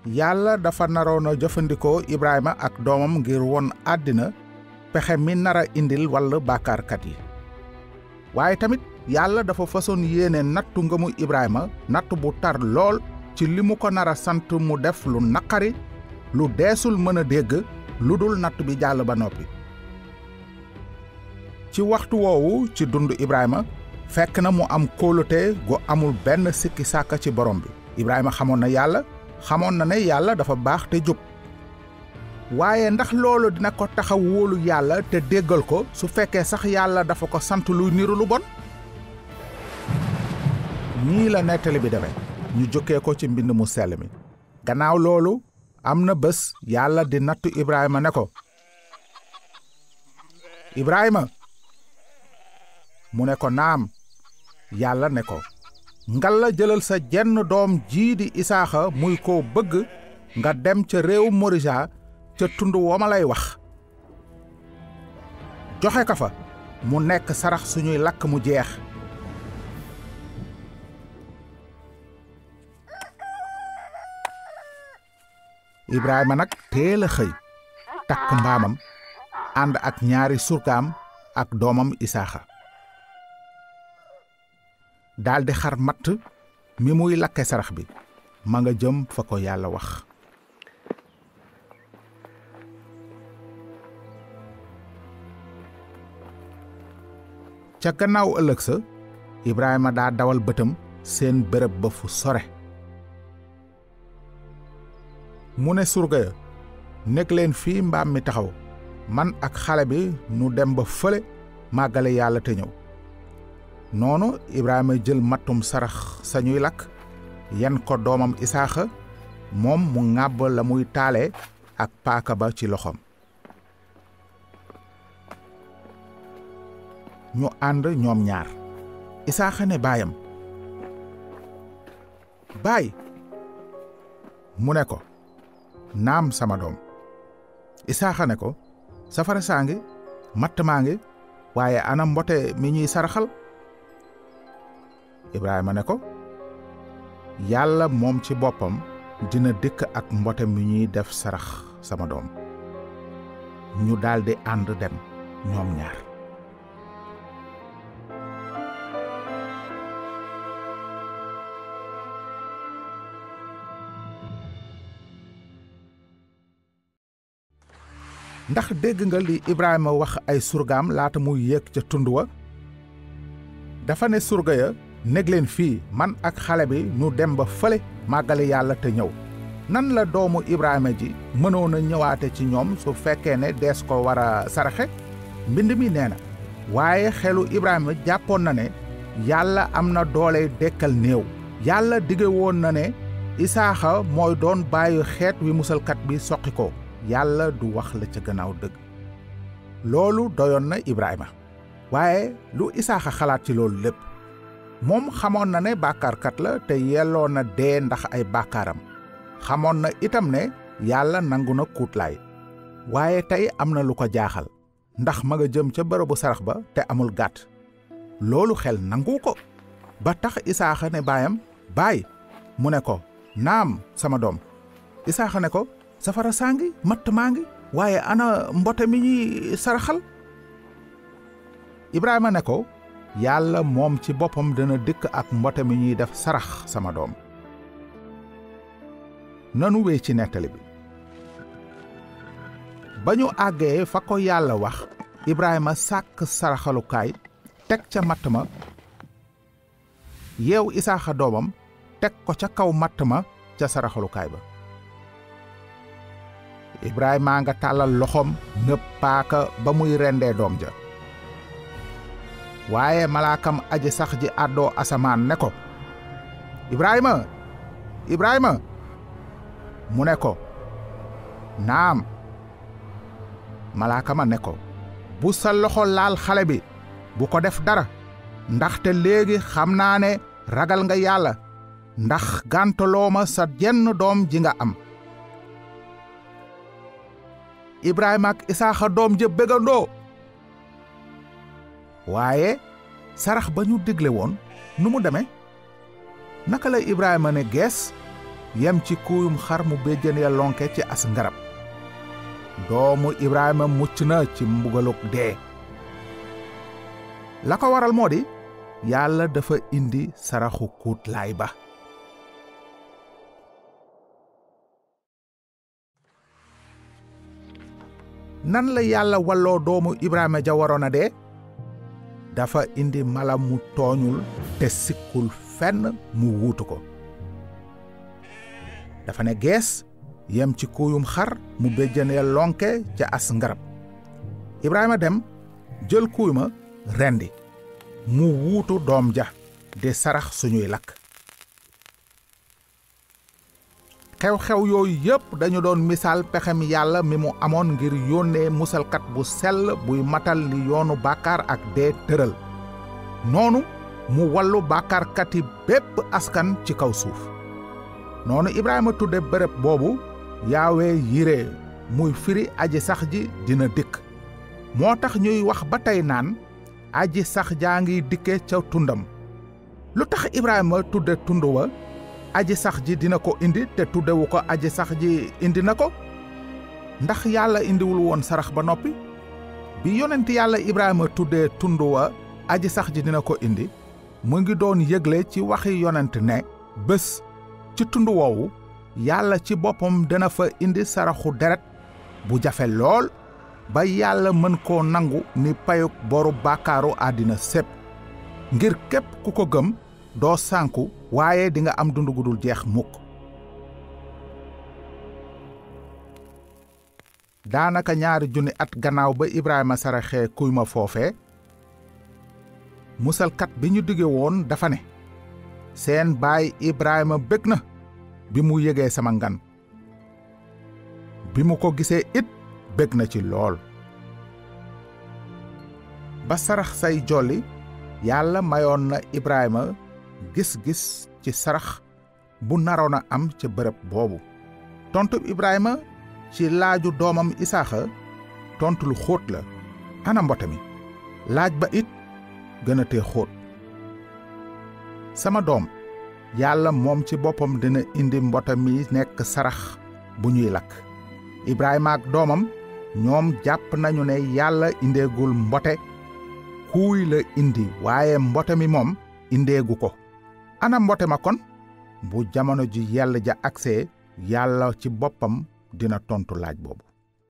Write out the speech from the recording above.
Yàlla dafa naroon a jëfandikoo Ibrahima ak doomam ngir won àddina pexe mi nara indil walla bàkkaarkat yi. waaye tamit Yàlla dafa façon yéene nattu ngëmu Ibrahima natt bu tar lool ci li mu ko nara sant mu def lu naqari lu deesul mën a dégg lu dul natt bi jàll ba noppi. ci waxtu woowu ci dund Ibrahima fekk na mu am kóolute gu amul benn sikki sàkka ci borom bi. Ibrahima xamoon na Yàlla, xamoon na ne Yàlla dafa baax te jub. waaye ndax loolu dina ko taxa wóolu Yàlla te déggal ko su fekkee sax Yàlla dafa ko sant luy niru lu bon? nii la nettali bi demee ñu jokkee ko ci mbind mu sell mi. gannaaw loolu am na bés Yàlla di nattu Ibrahima ne ko, Ibrahima. mu ne ko naam. Yàlla ne ko, ngalla jëlal sa jenn doom jii di Isaaxa muy koo bëgg nga dem ca réew Morija ca tund wa ma lay wax. joxe ka fa mu nekk sarax suñuy lakk mu jeex. Ibrahima nag teel a xëy takk mbaamam ànd ak ñaari surgaam ak doomam Isaaxa. daldi xar matt mi muy lakke sarax bi ma nga jëm fa ko Yàlla wax. ca gannaaw ëllëg sa Ibrahima daa dawal bëtam seen bërëb ba fu sore. mu ne surga ya, nekk leen fii mbaam mi taxaw man ak xale bi nu dem ba fële màggale Yàlla te ñëw. noonu Ibrahima jël mattum sarax sañuy lakk yan ko doomam Isaaxa moom mu ŋàbb la muy taale ak paaka ba ci loxoom. ñu ànd ñoom ñaar. Isaaxa ne baayam, baay. mu ne ko, naam sama doom. Isaaxa ne ko, safara saa ngi matt maa ngi waaye ana mbote mi ñuy saraxal? Ibrahima ne ko, Yàlla moom ci boppam dina dikk ak mbote mi ñuy def sarax sama doom. ñu daldi ànd dem ñoom ñaar. ndax dégg nga li Ibrahima wax ay surgaam laata muy yéeg ca tund wa? dafa ne surga ya, nég leen fii man ak xale bi nu dem ba fële màggale Yàlla te ñëw. nan la doomu Ibrahima ji mënoon a ñëwaate ci ñoom su fekkee ne dees ko war a saraxe? mbind mi nee na, waaye xelu Ibrahima jàppoon na ne Yàlla am na doole dekkal néew. Yàlla dige woon na ne Isaaxa mooy doon bàyyi xeet wi musalkat bi soqi ko. Yàlla du wax la ca gannaaw dëgg. loolu doyoon na Ibrahima. waaye lu Isaaxa xalaat ci loolu lépp? moom xamoon na ne bàkkaarkat la te yelloo na dee ndax ay bàkkaaram. xamoon na itam ne Yàlla nangu na kuutlaay. waaye tey am na lu ko jaaxal ndax ma nga jëm ca bërëbu sarax ba te amul gàtt. loolu xel nangu ko ba tax Isaaxa ne baayam, baay. mu ne ko, naam sama doom. Isaaxa ne ko, safara saa ngi matt maa ngi waaye ana mbote mi ñuy saraxal? Ibrahima ne ko, Yàlla moom ci boppam dina dikk ak mbote mi ñuy def sarax sama doom. nanu wéy ci nettali bi. ba ñu àggee fa ko Yàlla wax, Ibrahima sàkk saraxalukaay teg ca matt ma, yeew Isaaxa doomam teg ko ca kaw matt ma ca saraxalukaay ba. Ibrahima nga tàllal loxoom ngëb paaka ba muy rendee doom ja. waaye malaakam aji sax ji àddoo asamaan ne ko, Ibrahima, Ibrahima. mu ne ko, naam. malaaka ma ne ko, bu sa loxo laal xale bi bu ko def dara, ndaxte léegi xam naa ne ragal nga Yàlla ndax gàntaloo ma sa jenn doom ji nga am. Ibrahima ak Isaaxa doom ja bégandoo. waaye sarax ba ñu digle woon nu mu demee? naka la Ibrahima ne gees yem ci kuuyum xar mu béjjën ya lonke ci as ngarab. doomu Ibrahima mucc na ci mbugaluk dee. la ko waral moo di Yàlla dafa indi saraxu kuutlaay ba. nan la Yàlla walloo doomu Ibrahima ja waroon a dee? dafa indi mala mu tooñul te sikkul fenn mu wuutu ko. dafa ne gees yem ci kuuyum xar mu béjjënee lonke ca as ngarab. Ibrahima dem jël kuuy ma rendi mu wuutu doom ja di sarax suñuy lakk. xew-xew yooyu yépp dañu doon misaal pexem Yàlla mi mu amoon ngir yónnee musalkat bu sell buy matal li yoonu bàkkaar ak dee tëral. noonu mu wallu bàkkaarkati bépp askan ci kaw suuf. noonu Ibrahima tudde bërëb boobu Yaawee Yiree, muy firi aji sax ji dina dikk. moo tax ñuy wax ba tey naan aji sax jaa ngi dikke ca tundam. lu tax Ibrahima tudde tund wa aji sax ji dina ko indi te tuddewu ko aji sax ji indi na ko? ndax Yàlla indiwul woon sarax ba noppi? bi yonent Yàlla Ibrahima tuddee tund wa aji sax ji dina ko indi, mu ngi doon yëgle ci waxi yonent ne bés ci tund woowu Yàlla ci boppam dana fa indi saraxu deret bu jafe lool ba Yàlla mën koo nangu ni payuk boru bàkkaaru àddina sépp, ngir képp ku ko gëm doo sànku waaye dinga am dund gu dul jeex mukk. daanaka 2,000 at gannaaw ba Ibrahima saraxee kuy ma foofee, musalkat bi ñu dige woon dafa ne seen baay Ibrahima bég na bi mu yëgee sama ngan. bi mu ko gisee it bég na ci lool. ba sarax say jolli Yàlla mayoon na Ibrahima gis-gis ci sarax bu naroon a am ca bërëb boobu. tontu Ibrahima ci laaju doomam Isaaxa tontu lu xóot la. ana mbote mi? laaj ba it gën a tee xóot. sama doom, Yàlla moom ci boppam dina indi mbote mi nekk sarax bu ñuy lakk. Ibrahima ak doomam ñoom jàpp nañu ne Yàlla indeegul mbote, kuuy la indi waaye mbote mi moom indeegu ko. ana mbote ma kon? bu jamono ji yell ja agsee Yàlla ci boppam dina tontu laaj boobu.